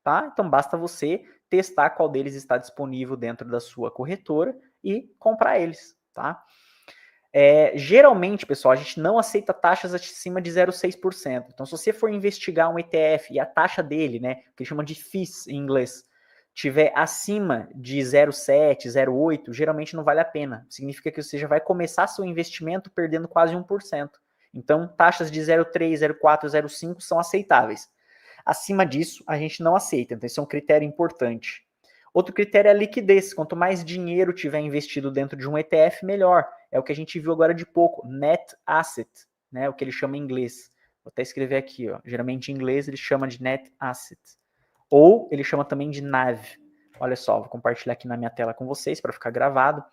tá? Então basta você testar qual deles está disponível dentro da sua corretora e comprar eles, tá? Geralmente, pessoal, a gente não aceita taxas acima de 0,6%. Então, se você for investigar um ETF e a taxa dele, né, que chama de fees em inglês, tiver acima de 0,7, 0,8, geralmente não vale a pena. Significa que você já vai começar seu investimento perdendo quase 1%. Então, taxas de 0,3, 0,4, 0,5 são aceitáveis. Acima disso, a gente não aceita. Então, esse é um critério importante. Outro critério é a liquidez. Quanto mais dinheiro tiver investido dentro de um ETF, melhor. É o que a gente viu agora de pouco, net asset, né? O que ele chama em inglês. Vou até escrever aqui, ó. Geralmente em inglês ele chama de net asset. Ou ele chama também de NAV. Olha só, vou compartilhar aqui na minha tela com vocês para ficar gravado.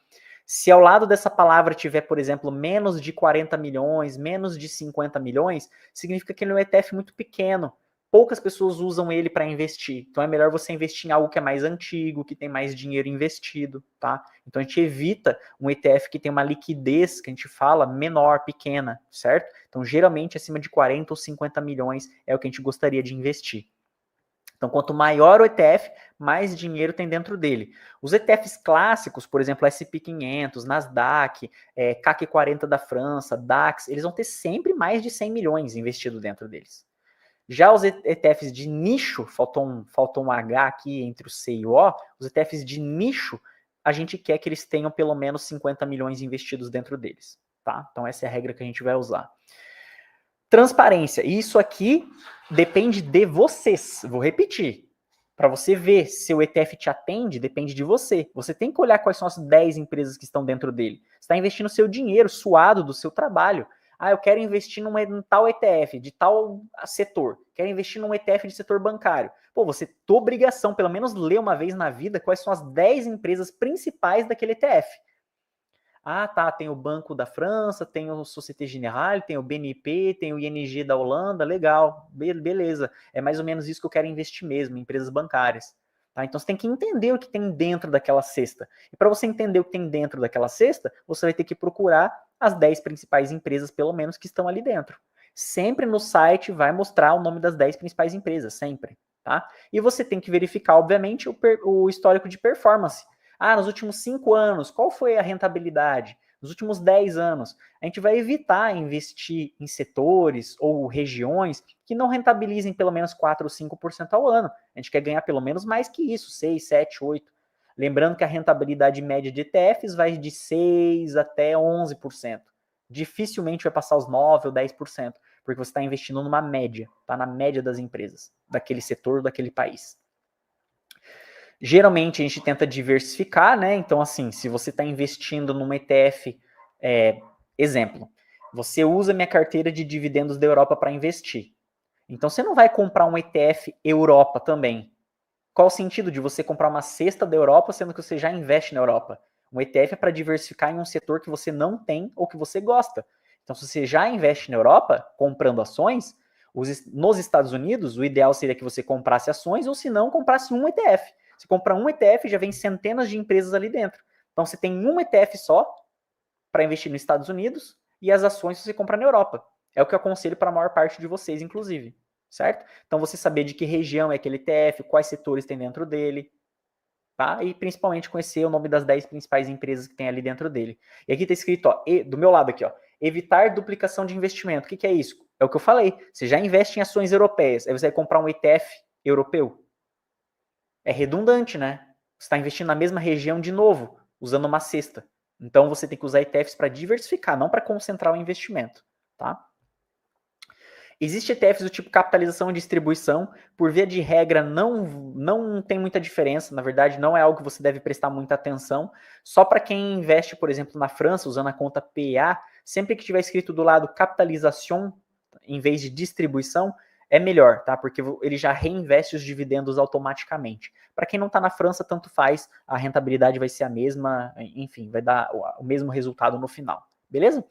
Se ao lado dessa palavra tiver, por exemplo, menos de 40 milhões, menos de 50 milhões, significa que ele é um ETF muito pequeno. Poucas pessoas usam ele para investir. Então é melhor você investir em algo que é mais antigo, que tem mais dinheiro investido, tá? Então a gente evita um ETF que tem uma liquidez, que a gente fala, menor, pequena, certo? Então geralmente acima de 40 ou 50 milhões é o que a gente gostaria de investir. Então, quanto maior o ETF, mais dinheiro tem dentro dele. Os ETFs clássicos, por exemplo, SP500, Nasdaq, CAC 40 da França, DAX, eles vão ter sempre mais de 100 milhões investido dentro deles. Já os ETFs de nicho, faltou um H aqui entre o C e o O, os ETFs de nicho, a gente quer que eles tenham pelo menos 50 milhões investidos dentro deles. Tá? Então essa é a regra que a gente vai usar. Transparência. Isso aqui depende de vocês. Vou repetir. Para você ver se o ETF te atende, depende de você. Você tem que olhar quais são as 10 empresas que estão dentro dele. Você está investindo seu dinheiro, suado do seu trabalho. Ah, eu quero investir num tal ETF, de tal setor. Quero investir num ETF de setor bancário. Pô, você tem obrigação, pelo menos ler uma vez na vida, quais são as 10 empresas principais daquele ETF. Ah, tá, tem o Banco da França, tem o Société Générale, tem o BNP, tem o ING da Holanda, legal, beleza. É mais ou menos isso que eu quero investir mesmo, em empresas bancárias. Tá? Então você tem que entender o que tem dentro daquela cesta. E para você entender o que tem dentro daquela cesta, você vai ter que procurar as 10 principais empresas, pelo menos, que estão ali dentro. Sempre no site vai mostrar o nome das 10 principais empresas, sempre. Tá? E você tem que verificar, obviamente, o histórico de performance. Ah, nos últimos 5 anos, qual foi a rentabilidade? Nos últimos 10 anos, a gente vai evitar investir em setores ou regiões que não rentabilizem pelo menos 4 ou 5% ao ano. A gente quer ganhar pelo menos mais que isso, 6, 7, 8. Lembrando que a rentabilidade média de ETFs vai de 6 até 11%. Dificilmente vai passar os 9 ou 10%, porque você está investindo numa média, tá? Na média das empresas, daquele setor, daquele país. Geralmente a gente tenta diversificar, né? Então, assim, se você está investindo num ETF, exemplo, você usa minha carteira de dividendos da Europa para investir. Então, você não vai comprar um ETF Europa também. Qual o sentido de você comprar uma cesta da Europa, sendo que você já investe na Europa? Um ETF é para diversificar em um setor que você não tem ou que você gosta. Então, se você já investe na Europa, comprando ações, nos Estados Unidos, o ideal seria que você comprasse ações ou, se não, comprasse um ETF. Você compra um ETF, já vem centenas de empresas ali dentro. Então, você tem um ETF só para investir nos Estados Unidos e as ações você compra na Europa. É o que eu aconselho para a maior parte de vocês, inclusive. Certo? Então, você saber de que região é aquele ETF, quais setores tem dentro dele, tá? E principalmente conhecer o nome das 10 principais empresas que tem ali dentro dele. E aqui está escrito, ó, do meu lado aqui, ó, evitar duplicação de investimento. O que é isso? É o que eu falei. Você já investe em ações europeias, aí você vai comprar um ETF europeu. É redundante, né? Você está investindo na mesma região de novo, usando uma cesta. Então você tem que usar ETFs para diversificar, não para concentrar o investimento, tá? Existe ETFs do tipo capitalização e distribuição, por via de regra não tem muita diferença, na verdade não é algo que você deve prestar muita atenção, só para quem investe, por exemplo, na França, usando a conta PA, sempre que tiver escrito do lado capitalização, em vez de distribuição, é melhor, tá? Porque ele já reinveste os dividendos automaticamente. Para quem não está na França, tanto faz, a rentabilidade vai ser a mesma, enfim, vai dar o mesmo resultado no final, beleza?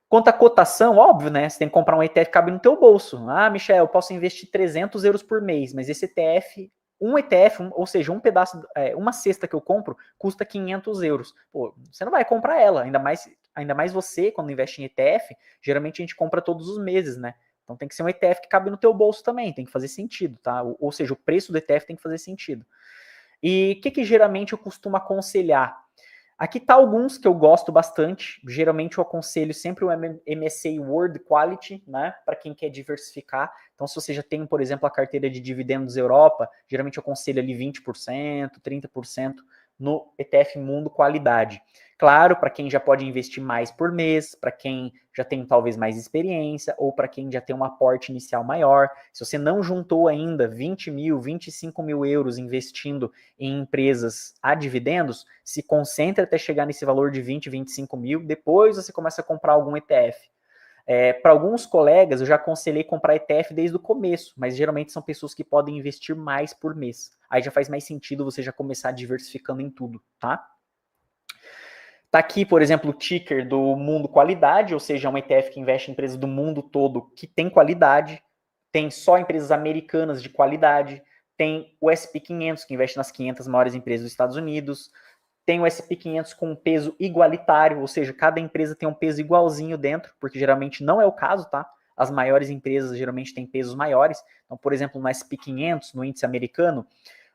Quanto à cotação, óbvio, né? Você tem que comprar um ETF que cabe no teu bolso. Ah, Michel, eu posso investir 300 euros por mês, mas esse ETF, ou seja, um pedaço, uma cesta que eu compro, custa 500 euros. Pô, você não vai comprar ela, ainda mais você, quando investe em ETF, geralmente a gente compra todos os meses, né? Então tem que ser um ETF que cabe no teu bolso também, tem que fazer sentido, tá? Ou seja, o preço do ETF tem que fazer sentido. E o que geralmente eu costumo aconselhar? Aqui tá alguns que eu gosto bastante. Geralmente eu aconselho sempre o MSCI World Quality, né? Para quem quer diversificar. Então, se você já tem, por exemplo, a carteira de dividendos Europa, geralmente eu aconselho ali 20%, 30% no ETF Mundo Qualidade. Claro, para quem já pode investir mais por mês, para quem já tem talvez mais experiência, ou para quem já tem um aporte inicial maior. Se você não juntou ainda 20 mil, 25 mil euros investindo em empresas a dividendos, se concentre até chegar nesse valor de 20, 25 mil, depois você começa a comprar algum ETF. Para alguns colegas, eu já aconselhei comprar ETF desde o começo, mas geralmente são pessoas que podem investir mais por mês. Aí já faz mais sentido você já começar diversificando em tudo, tá? Tá aqui, por exemplo, o ticker do Mundo Qualidade, ou seja, é um ETF que investe em empresas do mundo todo que tem qualidade, tem só empresas americanas de qualidade, tem o S&P 500, que investe nas 500 maiores empresas dos Estados Unidos, tem o S&P 500 com um peso igualitário, ou seja, cada empresa tem um peso igualzinho dentro, porque geralmente não é o caso, tá? As maiores empresas geralmente têm pesos maiores. Então, por exemplo, no S&P 500, no índice americano,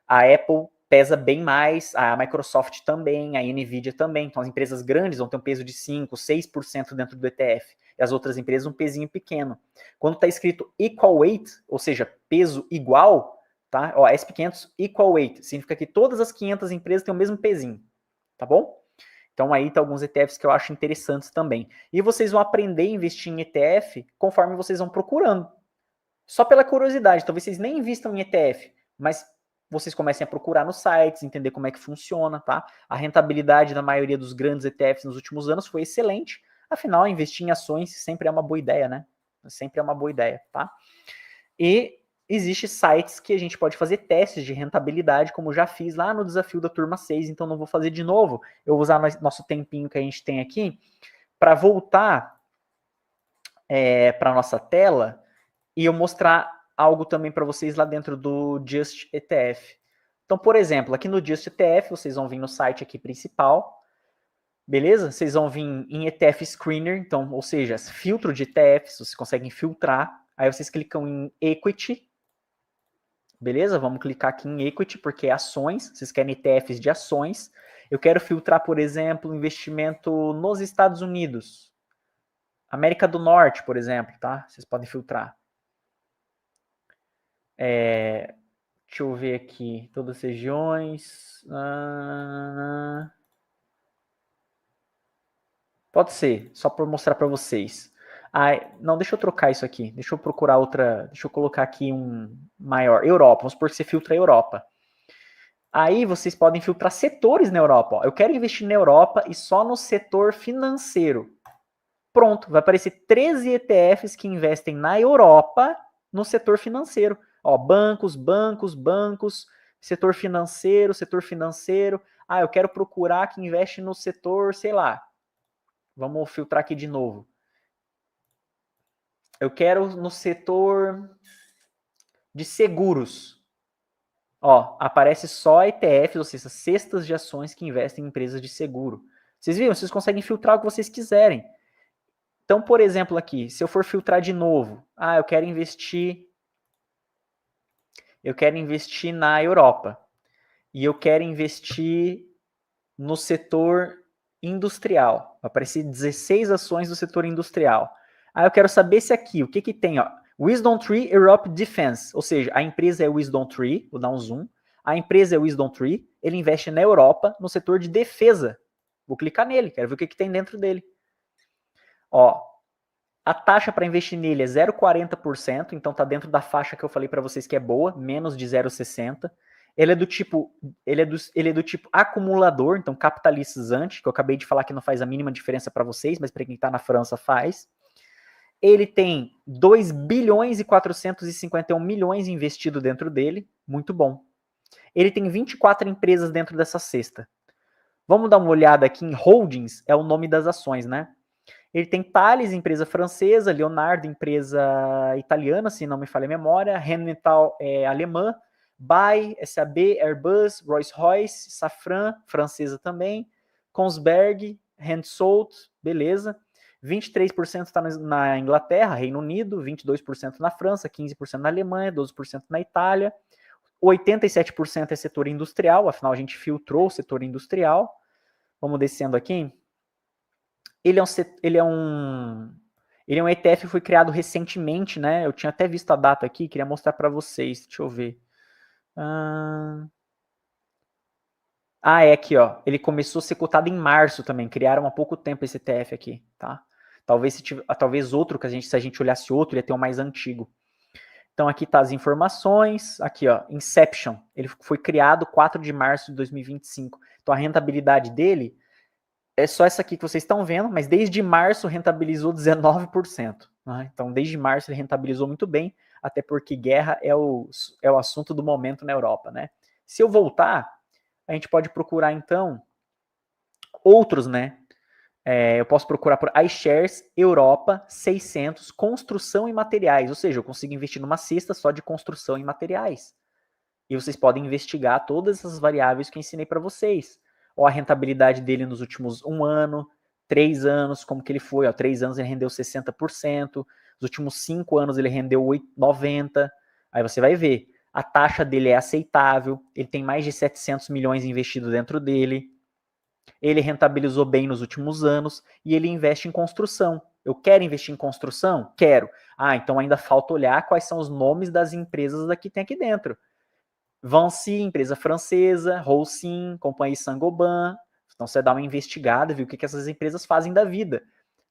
a Apple pesa bem mais, a Microsoft também, a Nvidia também. Então, as empresas grandes vão ter um peso de 5%, 6% dentro do ETF. E as outras empresas um pezinho pequeno. Quando está escrito equal weight, ou seja, peso igual, tá? Ó, S&P 500 equal weight, significa que todas as 500 empresas têm o mesmo pezinho, tá bom? Então aí tá alguns ETFs que eu acho interessantes também. E vocês vão aprender a investir em ETF conforme vocês vão procurando. Só pela curiosidade, talvez vocês nem invistam em ETF, mas vocês comecem a procurar nos sites, entender como é que funciona, tá? A rentabilidade da maioria dos grandes ETFs nos últimos anos foi excelente. Afinal, investir em ações sempre é uma boa ideia, né? Sempre é uma boa ideia, tá? E existem sites que a gente pode fazer testes de rentabilidade, como já fiz lá no desafio da turma 6, então não vou fazer de novo. Eu vou usar nosso tempinho que a gente tem aqui para voltar para a nossa tela e eu mostrar algo também para vocês lá dentro do Just ETF. Então, por exemplo, aqui no Just ETF, vocês vão vir no site aqui principal, beleza? Vocês vão vir em ETF Screener, então, ou seja, filtro de ETFs, vocês conseguem filtrar. Aí vocês clicam em Equity, beleza? Vamos clicar aqui em Equity, porque é ações, vocês querem ETFs de ações. Eu quero filtrar, por exemplo, investimento nos Estados Unidos. América do Norte, por exemplo, tá? Vocês podem filtrar. Deixa eu ver aqui, todas as regiões. Pode ser, só para mostrar para vocês. Não, deixa eu trocar isso aqui. Deixa eu procurar outra. Deixa eu colocar aqui um maior. Europa, vamos supor que você filtra a Europa. Aí vocês podem filtrar setores na Europa. Ó. Eu quero investir na Europa e só no setor financeiro. Pronto, vai aparecer 13 ETFs que investem na Europa no setor financeiro. Ó, bancos, setor financeiro. Eu quero procurar que investe no setor, sei lá. Vamos filtrar aqui de novo. Eu quero no setor de seguros. Ó, aparece só ETFs, ou seja, cestas de ações que investem em empresas de seguro. Vocês viram? Vocês conseguem filtrar o que vocês quiserem. Então, por exemplo, aqui, se eu for filtrar de novo, eu quero investir na Europa. E eu quero investir no setor industrial. Vai aparecer 16 ações do setor industrial. Eu quero saber se aqui, o que que tem, ó? Wisdom Tree Europe Defense, ou seja, a empresa é Wisdom Tree, vou dar um zoom. A empresa é Wisdom Tree, ele investe na Europa, no setor de defesa. Vou clicar nele, quero ver o que que tem dentro dele. Ó, a taxa para investir nele é 0,40%, então tá dentro da faixa que eu falei para vocês que é boa, menos de 0,60%. Ele é do tipo acumulador, então capitalizante, que eu acabei de falar que não faz a mínima diferença para vocês, mas para quem está na França faz. Ele tem 2 bilhões e 451 milhões investido dentro dele, muito bom. Ele tem 24 empresas dentro dessa cesta. Vamos dar uma olhada aqui em holdings, é o nome das ações, né? Ele tem Thales, empresa francesa, Leonardo, empresa italiana, se não me falha a memória, Rheinmetall alemã, BAE, SAB, Airbus, Rolls-Royce, Safran, francesa também, Kongsberg, Hensoldt, beleza. 23% está na Inglaterra, Reino Unido, 22% na França, 15% na Alemanha, 12% na Itália, 87% é setor industrial, afinal a gente filtrou o setor industrial. Vamos descendo aqui. Ele é um ETF que foi criado recentemente, né? Eu tinha até visto a data aqui, queria mostrar para vocês. Deixa eu ver. É aqui, ó. Ele começou a ser cotado em março também. Criaram há pouco tempo esse ETF aqui, tá? Talvez outro, se a gente olhasse outro, ia ter um mais antigo. Então aqui tá as informações. Aqui, ó, Inception. Ele foi criado 4 de março de 2025. Então a rentabilidade dele é só essa aqui que vocês estão vendo, mas desde março rentabilizou 19%. Né? Então desde março ele rentabilizou muito bem, até porque guerra é o assunto do momento na Europa, né? Se eu voltar, a gente pode procurar então outros, né? Eu posso procurar por iShares Europa 600 construção e materiais, ou seja, eu consigo investir numa cesta só de construção e materiais. E vocês podem investigar todas essas variáveis que eu ensinei para vocês. Ou a rentabilidade dele nos últimos 1 ano, 3 anos, como que ele foi. 3 anos ele rendeu 60%, nos últimos 5 anos ele rendeu 90%. Aí você vai ver, a taxa dele é aceitável, ele tem mais de 700 milhões investido dentro dele, ele rentabilizou bem nos últimos anos e ele investe em construção. Eu quero investir em construção? Quero. Então ainda falta olhar quais são os nomes das empresas que tem aqui dentro. Vinci, empresa francesa, Holcim, Companhia Saint-Gobain. Então você dá uma investigada, viu o que essas empresas fazem da vida.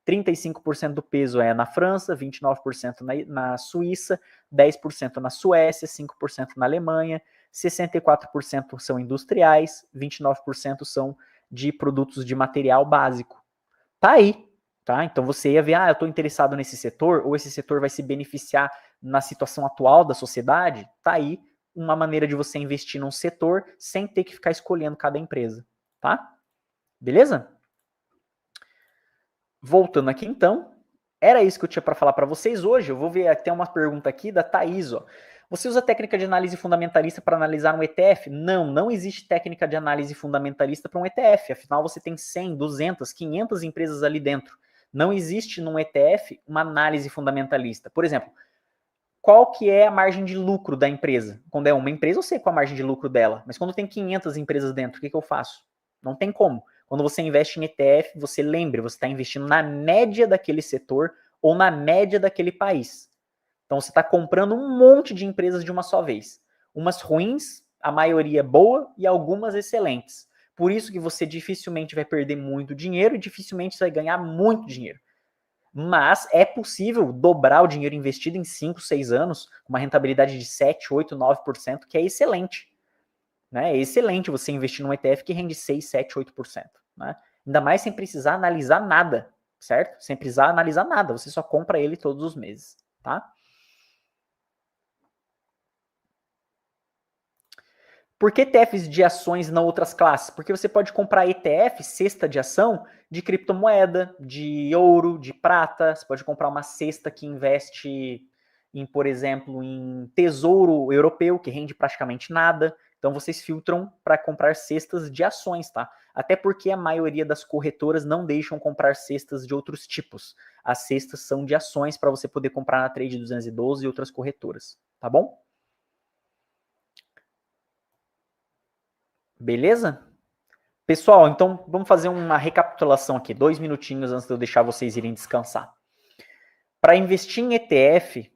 35% do peso é na França, 29% na Suíça, 10% na Suécia, 5% na Alemanha, 64% são industriais, 29% são de produtos de material básico. Tá aí, tá? Então você ia ver, eu estou interessado nesse setor, ou esse setor vai se beneficiar na situação atual da sociedade. Tá aí uma maneira de você investir num setor sem ter que ficar escolhendo cada empresa, tá? Beleza? Voltando aqui então, era isso que eu tinha para falar para vocês hoje. Eu vou ver até uma pergunta aqui da Thaís, ó. Você usa técnica de análise fundamentalista para analisar um ETF? Não existe técnica de análise fundamentalista para um ETF. Afinal, você tem 100, 200, 500 empresas ali dentro. Não existe num ETF uma análise fundamentalista. Por exemplo, qual que é a margem de lucro da empresa? Quando é uma empresa, eu sei qual a margem de lucro dela. Mas quando tem 500 empresas dentro, o que eu faço? Não tem como. Quando você investe em ETF, você lembra, você está investindo na média daquele setor ou na média daquele país. Então você está comprando um monte de empresas de uma só vez. Umas ruins, a maioria boa e algumas excelentes. Por isso que você dificilmente vai perder muito dinheiro e dificilmente você vai ganhar muito dinheiro. Mas é possível dobrar o dinheiro investido em 5, 6 anos, com uma rentabilidade de 7, 8, 9%, que é excelente. Né? É excelente você investir num ETF que rende 6, 7, 8%. Né? Ainda mais sem precisar analisar nada, certo? Sem precisar analisar nada, você só compra ele todos os meses. Tá? Por que ETFs de ações e não outras classes? Porque você pode comprar ETF, cesta de ação, de criptomoeda, de ouro, de prata. Você pode comprar uma cesta que investe em, por exemplo, em tesouro europeu, que rende praticamente nada. Então vocês filtram para comprar cestas de ações, tá? Até porque a maioria das corretoras não deixam comprar cestas de outros tipos. As cestas são de ações para você poder comprar na Trade 212 e outras corretoras, tá bom? Beleza? Pessoal, então vamos fazer uma recapitulação aqui, 2 minutinhos antes de eu deixar vocês irem descansar. Para investir em ETF,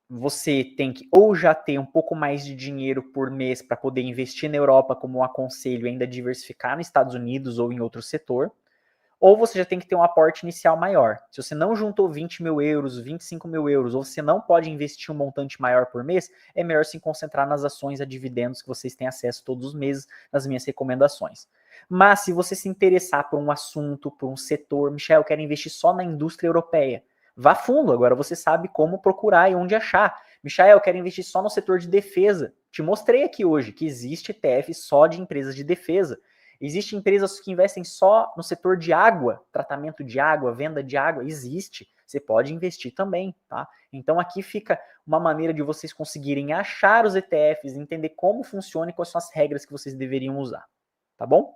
você tem que ou já ter um pouco mais de dinheiro por mês para poder investir na Europa, como um aconselho, ainda diversificar nos Estados Unidos ou em outro setor, ou você já tem que ter um aporte inicial maior. Se você não juntou 20 mil euros, 25 mil euros, ou você não pode investir um montante maior por mês, é melhor se concentrar nas ações a dividendos que vocês têm acesso todos os meses, nas minhas recomendações. Mas se você se interessar por um assunto, por um setor, Michel, eu quero investir só na indústria europeia, vá fundo, agora você sabe como procurar e onde achar. Michel, eu quero investir só no setor de defesa. Te mostrei aqui hoje que existe ETF só de empresas de defesa. Existem empresas que investem só no setor de água, tratamento de água, venda de água, existe. Você pode investir também, tá? Então aqui fica uma maneira de vocês conseguirem achar os ETFs, entender como funciona e quais são as regras que vocês deveriam usar, tá bom?